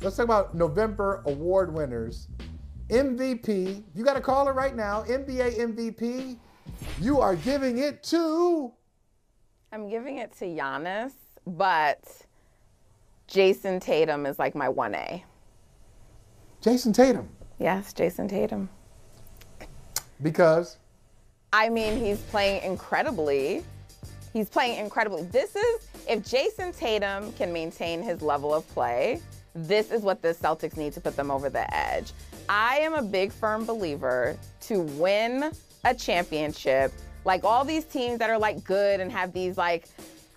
Let's talk about November award winners. MVP. You got to call it right now. NBA MVP. You are giving it to. I'm giving it to Giannis, but Jayson Tatum is like my 1A. Jayson Tatum. Yes, Jayson Tatum. Because? I mean, he's playing incredibly. He's playing incredibly. This is, if Jayson Tatum can maintain his level of play, this is what the Celtics need to put them over the edge. I am a big, firm believer to win a championship, like all these teams that are like good and have these like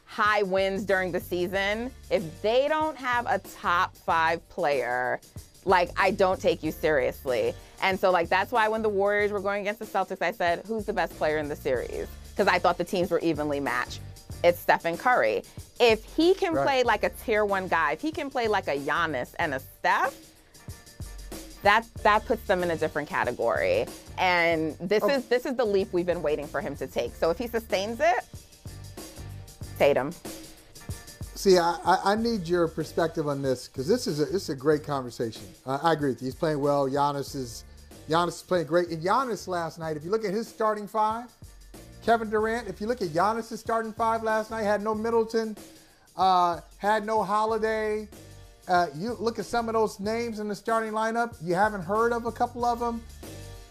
high wins during the season, if they don't have a top 5 player, like I don't take you seriously. And so like that's why when the Warriors were going against the Celtics, I said, who's the best player in the series? Because I thought the teams were evenly matched. It's Stephen Curry. If he can play like a tier 1 guy, if he can play like a Giannis and a Steph, that puts them in a different category. And this is the leap we've been waiting for him to take. So if he sustains it, Tatum. See, I need your perspective on this because this is a great conversation. I agree with you. He's playing well. Giannis is playing great. And Giannis last night, if you look at his starting 5, Kevin Durant, if you look at Giannis' starting 5 last night, had no Middleton, had no Holiday. You look at some of those names in the starting lineup, you haven't heard of a couple of them,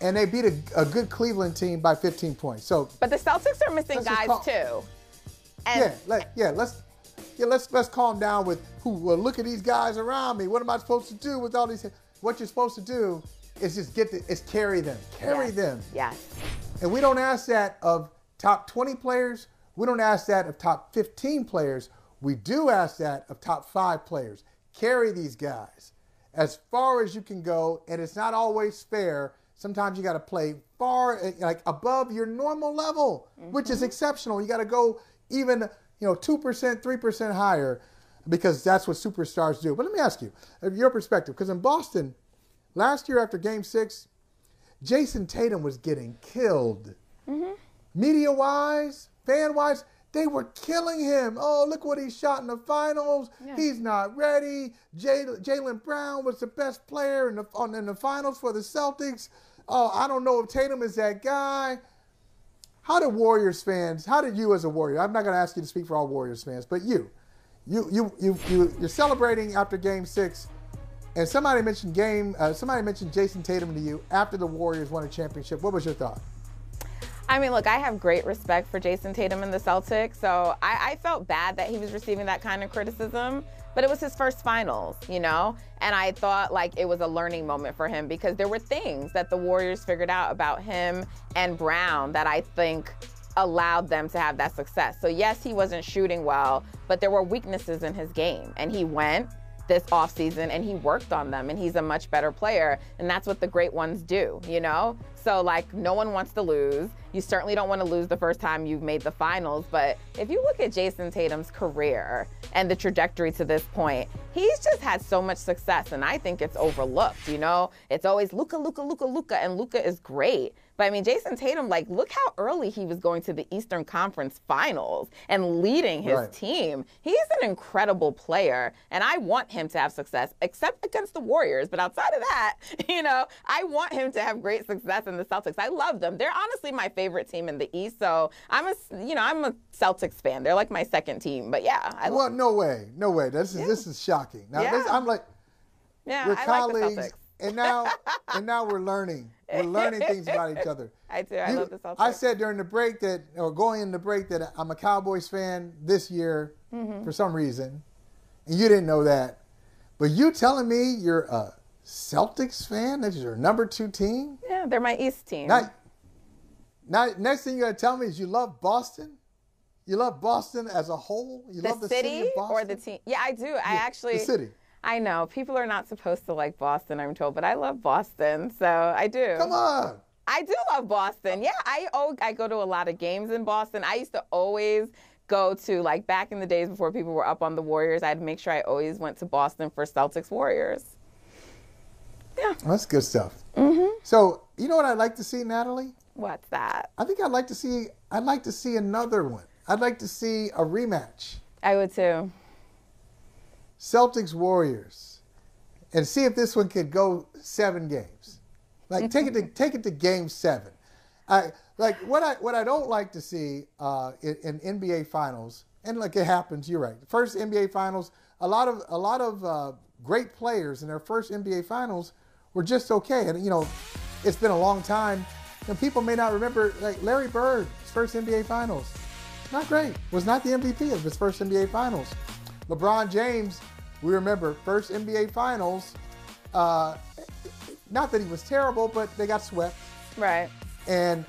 and they beat a good Cleveland team by 15 points. So, but the Celtics are missing guys too. And let's calm down with who. Well, look at these guys around me. What am I supposed to do with all these? What you're supposed to do is just carry them, them. Yes. And we don't ask that of top 20 players. We don't ask that of top 15 players. We do ask that of top 5 players. Carry these guys as far as you can go, and it's not always fair. Sometimes you got to play far, like above your normal level, which is exceptional. You got to go even, 2%, 3% higher, because that's what superstars do. But let me ask you, your perspective, because in Boston, last year after Game 6, Jayson Tatum was getting killed. Media-wise, fan-wise, they were killing him. Oh, look what he shot in the finals. Yeah. He's not ready. Jaylen Brown was the best player in the finals for the Celtics. Oh, I don't know if Tatum is that guy. How did Warriors fans, how did you as a Warrior, I'm not going to ask you to speak for all Warriors fans, but you're celebrating after Game 6, and somebody mentioned Jayson Tatum to you after the Warriors won a championship. What was your thought? I mean, look, I have great respect for Jayson Tatum and the Celtics, so I felt bad that he was receiving that kind of criticism, but it was his first finals, and I thought like it was a learning moment for him because there were things that the Warriors figured out about him and Brown that I think allowed them to have that success. So yes, he wasn't shooting well, but there were weaknesses in his game, and he went this offseason and he worked on them, and he's a much better player, and that's what the great ones do, So like no one wants to lose. You certainly don't want to lose the first time you've made the finals, but if you look at Jayson Tatum's career and the trajectory to this point, he's just had so much success, and I think it's overlooked, It's always Luka, and Luka is great. But I mean, Jayson Tatum, like, look how early he was going to the Eastern Conference Finals and leading his team. He's an incredible player, and I want him to have success, except against the Warriors. But outside of that, I want him to have great success in the Celtics. I love them. They're honestly my favorite team in the East. So I'm a Celtics fan. They're like my second team. But yeah, no way. This is shocking. Now I'm like, we're colleagues. Like the Celtics. And now we're learning. We're learning things about each other. I do. I love the Celtics. I said during the break going in the break that I'm a Cowboys fan this year for some reason, and you didn't know that. But you telling me you're a Celtics fan? That's your number 2 team? Yeah, they're my East team. Now, next thing you're going to tell me is you love Boston? You love Boston as a whole? You love the city of Boston? Or the team? Yeah, I do. The city. I know. People are not supposed to like Boston, I'm told, but I love Boston, so I do. Come on. I do love Boston. Yeah, I go to a lot of games in Boston. I used to always go to, like, back in the days before people were up on the Warriors, I'd make sure I always went to Boston for Celtics Warriors. Yeah. That's good stuff. So, you know what I'd like to see, Natalie? What's that? I think I'd like to see another one. I'd like to see a rematch. I would too. Celtics Warriors. and see if this one could go 7 games. Like take it to game 7. What I don't like to see in NBA Finals, and like it happens, you're right. First NBA Finals, a lot of great players in their first NBA Finals were just okay. And it's been a long time. And people may not remember, like Larry Bird, his first NBA Finals, not great. Was not the MVP of his first NBA Finals. LeBron James, we remember, first NBA Finals. Not that he was terrible, but they got swept. Right. And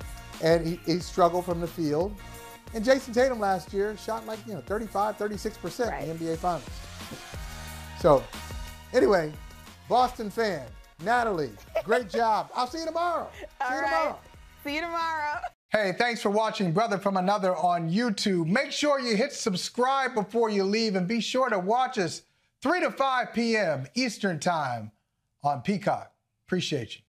he struggled from the field. And Jayson Tatum last year shot like 35, 36% in the NBA Finals. So, anyway, Boston fan, Natalie, great job. I'll see you tomorrow. See you tomorrow. Hey, thanks for watching Brother from Another on YouTube. Make sure you hit subscribe before you leave, and be sure to watch us 3 to 5 p.m. Eastern Time on Peacock. Appreciate you.